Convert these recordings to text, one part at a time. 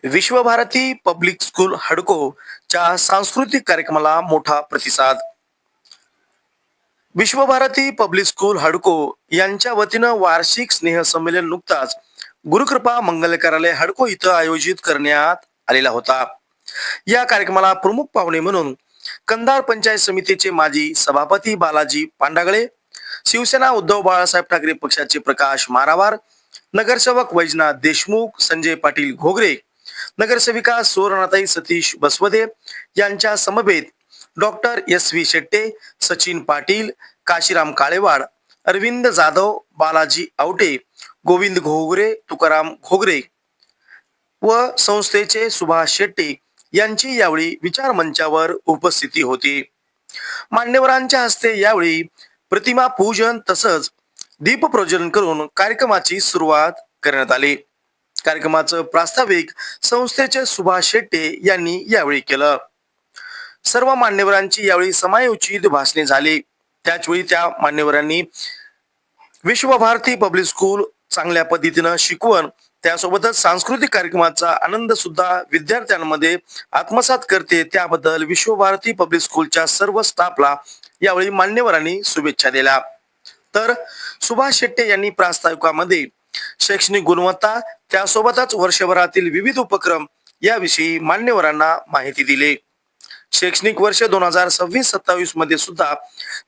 Visvabharati public school हडको च्या सांस्कृतिक कार्यक्रमाला मोठा प्रतिसाद. विश्वभारती पब्लिक स्कूल हडको यांच्या वतीनं वार्षिक स्नेहसंमेलन नुकताच गुरुकृपा मंगल कार्यालय हडको इथं आयोजित करण्यात आलेला होता. या कार्यक्रमाला प्रमुख पाहुणे म्हणून कंधार पंचायत समितीचे माजी सभापती बालाजी पांडागळे, शिवसेना उद्धव बाळासाहेब ठाकरे पक्षाचे प्रकाश मारावार, नगरसेवक वैजनाथ देशमुख, संजय पाटील घोगरे, नगरसेविका सुवर्णाताई सतीश बसवदे यांच्या समवेत doctor S V Shette, Sachin Patil, Kashiram Kalewad, Arvind Jadhav, Balaji Awate, Govind Ghogare, Tukaram Ghogare व संस्थेचे सुभाष शेट्टे यांची यावेळी विचार मंचावर उपस्थिती होती. मान्यवरांच्या हस्ते यावेळी प्रतिमा पूजन तसंच दीप प्रज्वलन करून कार्यक्रमाची सुरुवात करण्यात आली. कार्यक्रमाचं प्रास्ताविक संस्थेचे सुभाष शेट्टे यांनी यावेळी केलं. सर्व मान्यवरांची यावेळी समयोचित भाषणे झाली. त्याचवेळी त्या मान्यवरांनी विश्वभारती पब्लिक स्कूल चांगल्या पद्धतीनं शिकवण त्यासोबतच सांस्कृतिक कार्यक्रमाचा आनंद सुद्धा विद्यार्थ्यांमध्ये आत्मसात करते त्याबद्दल विश्वभारती पब्लिक स्कूलच्या सर्व स्टाफला यावेळी मान्यवरांनी शुभेच्छा दिल्या. तर सुभाष शेट्टे यांनी प्रास्ताविकामध्ये शैक्षणिक गुणवत्ता त्यासोबतच वर्षभरातील विविध उपक्रम याविषयी मान्यवरांना माहिती दिली. शैक्षणिक वर्ष 2026-27 मध्ये सुद्धा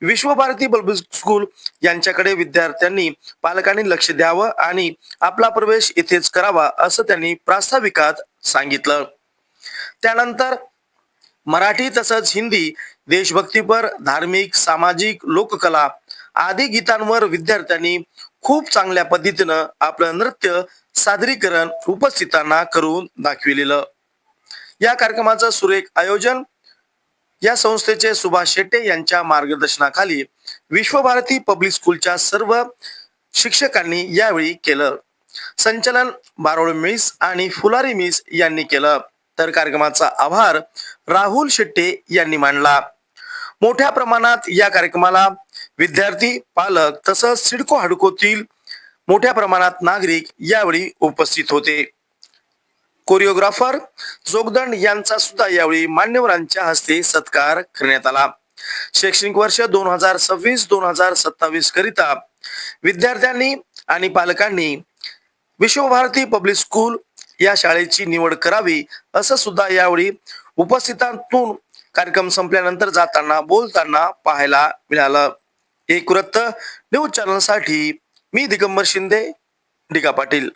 विश्वभारती पब्लिक स्कूल यांच्याकडे विद्यार्थ्यांनी पालकांनी लक्ष द्यावं आणि आपला प्रवेश इथेच करावा असं त्यांनी प्रास्ताविकात सांगितलं. त्यानंतर मराठी तसंच हिंदी, देशभक्तीपर, धार्मिक, सामाजिक, लोककला आदी गीतांवर विद्यार्थ्यांनी खूप चांगल्या पद्धतीनं आपलं नृत्य सादरीकरण उपस्थितांना करून दाखविलेलं. या कार्यक्रमाचं सुरेख आयोजन या संस्थेचे सुभाष शेट्टे यांच्या मार्गदर्शनाखाली विश्वभारती पब्लिक स्कूलच्या सर्व शिक्षकांनी यावेळी केलं. संचलन बारोळ मिस आणि फुलारी मिस यांनी केलं. तर कार्यक्रमाचा आभार राहुल शेट्टे यांनी मांडला. मोठ्या प्रमाणात या कार्यक्रमाला विद्यार्थी, पालक तसंच सिडको हडकोतील मोठ्या प्रमाणात नागरिक यावेळी उपस्थित होते. कोरिओग्राफर जोगदंड यांचा सुद्धा यावेळी मान्यवरांच्या हस्ते सत्कार करण्यात आला. शैक्षणिक वर्ष 2026-2027 करिता विद्यार्थ्यांनी आणि पालकांनी विश्वभारती पब्लिक स्कूल या शाळेची निवड करावी असं सुद्धा यावेळी उपस्थितांतून कार्यक्रम संपल्यानंतर जाताना बोलताना पाहायला मिळालं. एक वृत्त न्यूज चॅनलसाठी मी दिगंबर शिंदे, डिगा पाटील.